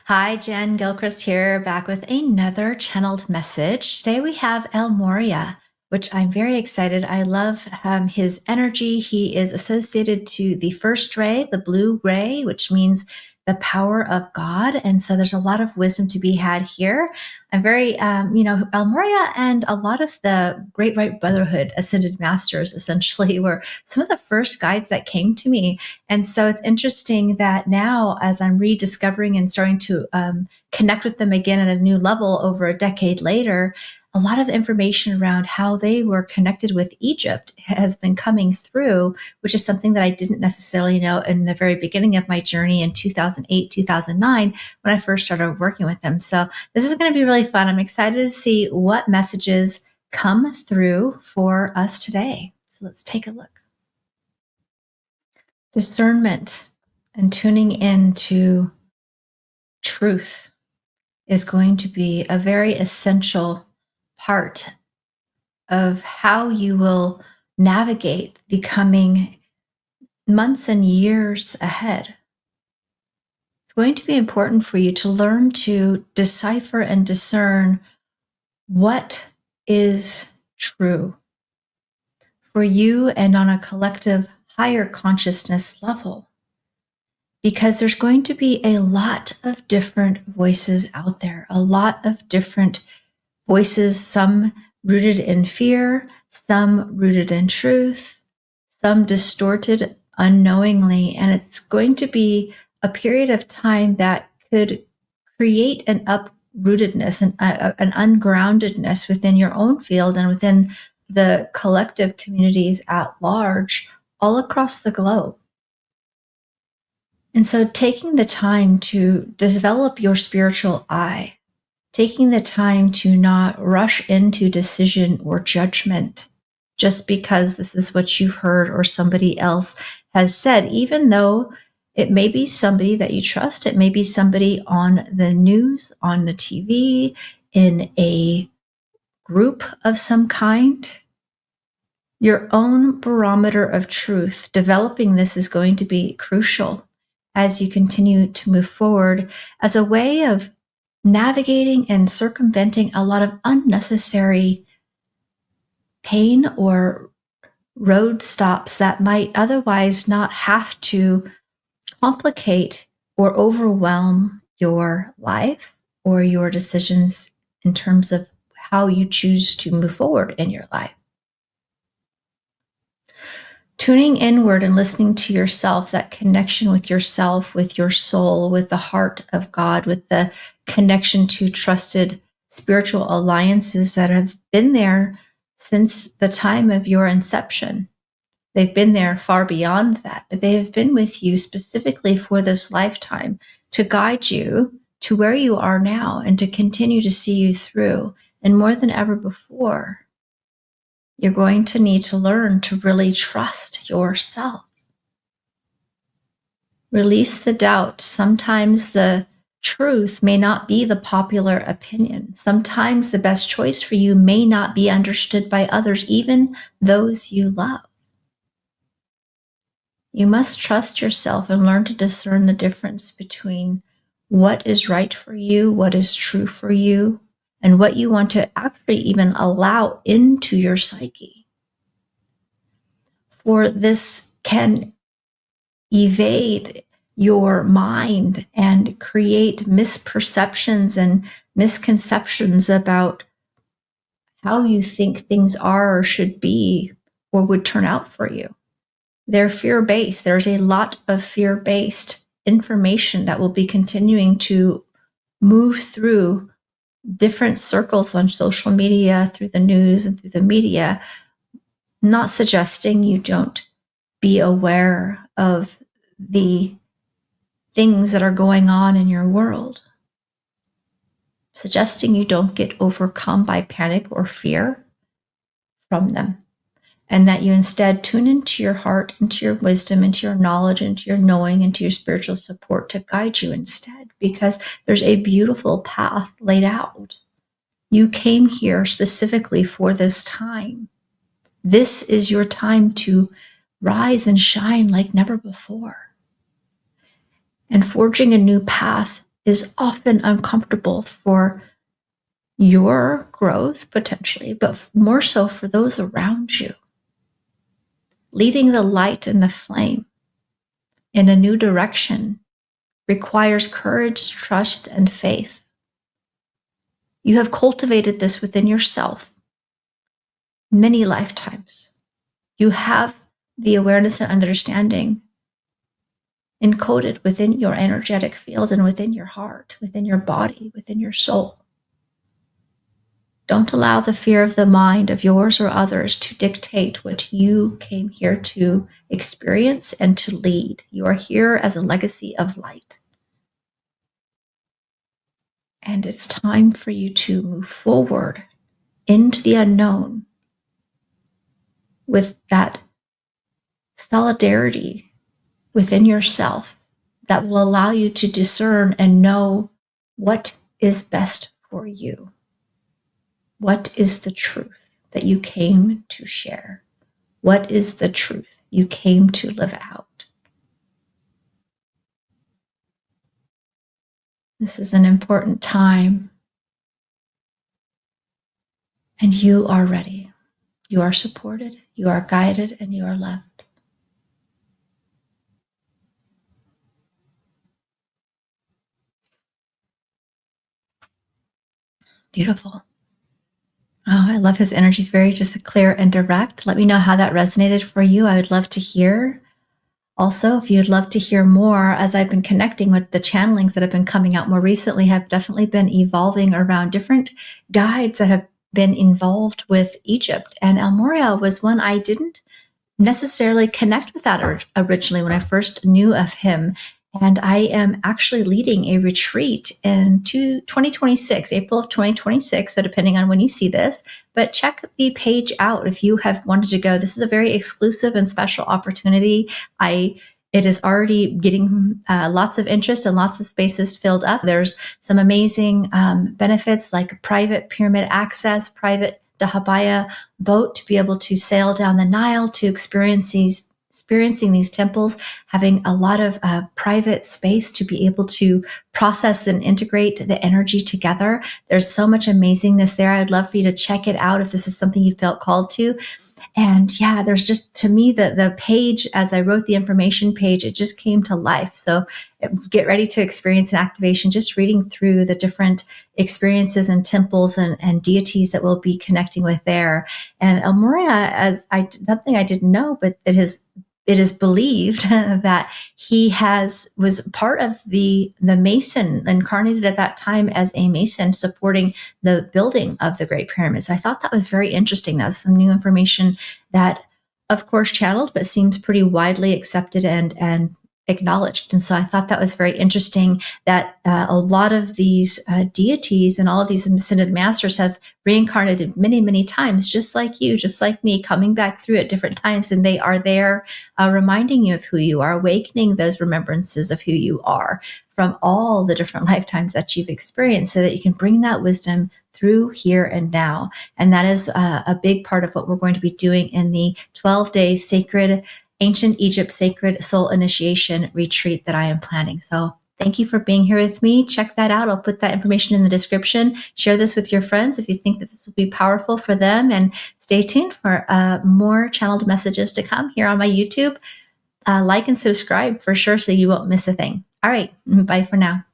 Hi, Jen Gilchrist here, back with another channeled message. Today we have El Morya, which I'm very excited. I love his energy. He is associated to the first ray, the blue ray, which means the power of God. And so there's a lot of wisdom to be had here. I'm very, El Morya and a lot of the Great White Brotherhood Ascended Masters essentially were some of the first guides that came to me. And so it's interesting that now, as I'm rediscovering and starting to connect with them again at a new level over a decade later, a lot of information around how they were connected with Egypt has been coming through, which is something that I didn't necessarily know in the very beginning of my journey in 2008, 2009, when I first started working with them. So this is going to be really fun. I'm excited to see what messages come through for us today. So let's take a look. Discernment and tuning into truth is going to be a very essential part of how you will navigate the coming months and years ahead. It's going to be important for you to learn to decipher and discern what is true for you and on a collective higher consciousness level. Because there's going to be a lot of different voices out there, a lot of different voices, some rooted in fear, some rooted in truth, some distorted unknowingly. And it's going to be a period of time that could create an uprootedness and an ungroundedness within your own field and within the collective communities at large, all across the globe. And so taking the time to develop your spiritual eye, taking the time to not rush into decision or judgment just because this is what you've heard or somebody else has said, even though it may be somebody that you trust, it may be somebody on the news, on the TV, in a group of some kind. Your own barometer of truth, developing this is going to be crucial as you continue to move forward as a way of navigating and circumventing a lot of unnecessary pain or road stops that might otherwise not have to complicate or overwhelm your life or your decisions in terms of how you choose to move forward in your life. Tuning inward and listening to yourself, that connection with yourself, with your soul, with the heart of God, with the connection to trusted spiritual alliances that have been there since the time of your inception. They've been there far beyond that, but they have been with you specifically for this lifetime to guide you to where you are now and to continue to see you through. And more than ever before, you're going to need to learn to really trust yourself. Release the doubt. Sometimes the truth may not be the popular opinion. Sometimes the best choice for you may not be understood by others, even those you love. You must trust yourself and learn to discern the difference between what is right for you, what is true for you, and what you want to actually even allow into your psyche. For this can evade your mind and create misperceptions and misconceptions about how you think things are or should be or would turn out for you. They're fear-based. There's a lot of fear-based information that will be continuing to move through different circles on social media, through the news and through the media. Not suggesting you don't be aware of the things that are going on in your world. Suggesting you don't get overcome by panic or fear from them. And that you instead tune into your heart, into your wisdom, into your knowledge, into your knowing, into your spiritual support to guide you instead. Because there's a beautiful path laid out. You came here specifically for this time. This is your time to rise and shine like never before. And forging a new path is often uncomfortable for your growth, potentially, but more so for those around you. Leading the light and the flame in a new direction requires courage, trust, and faith. You have cultivated this within yourself many lifetimes. You have the awareness and understanding encoded within your energetic field and within your heart, within your body, within your soul. Don't allow the fear of the mind of yours or others to dictate what you came here to experience and to lead. You are here as a legacy of light. And it's time for you to move forward into the unknown with that solidarity within yourself that will allow you to discern and know what is best for you. What is the truth that you came to share? What is the truth you came to live out? This is an important time, and you are ready. You are supported, you are guided, and you are loved. Beautiful. Oh, I love his energy. He's very just clear and direct. Let me know how that resonated for you. I would love to hear. Also, if you'd love to hear more, as I've been connecting with the channelings that have been coming out more recently, have definitely been evolving around different guides that have been involved with Egypt. And El Morya was one I didn't necessarily connect with that originally when I first knew of him. And I am actually leading a retreat in 2026, April of 2026. So depending on when you see this, but check the page out if you have wanted to go. This is a very exclusive and special opportunity. It is already getting lots of interest and lots of spaces filled up. There's some amazing benefits like private pyramid access, private Dahabaya boat to be able to sail down the Nile to experiencing these temples, having a lot of private space to be able to process and integrate the energy together. There's so much amazingness there. I'd love for you to check it out if this is something you felt called to. And yeah, there's just, to me, the page, as I wrote the information page, it just came to life. So get ready to experience an activation, just reading through the different experiences and temples and deities that we'll be connecting with there. And El Morya, something I didn't know, but it is believed that he was part of the Mason, incarnated at that time as a Mason, supporting the building of the Great Pyramid. So I thought that was very interesting. That's some new information that, of course, channeled, but seems pretty widely accepted and acknowledged. And so I thought that was very interesting that a lot of these deities and all of these ascended masters have reincarnated many, many times, just like you, just like me, coming back through at different times. And they are there reminding you of who you are, awakening those remembrances of who you are from all the different lifetimes that you've experienced, so that you can bring that wisdom through here and now. And that is a big part of what we're going to be doing in the 12-day sacred Ancient Egypt Sacred Soul Initiation Retreat that I am planning. So thank you for being here with me. Check that out. I'll put that information in the description. Share this with your friends if you think that this will be powerful for them. And stay tuned for more channeled messages to come here on my YouTube. Like and subscribe for sure so you won't miss a thing. All right. Bye for now.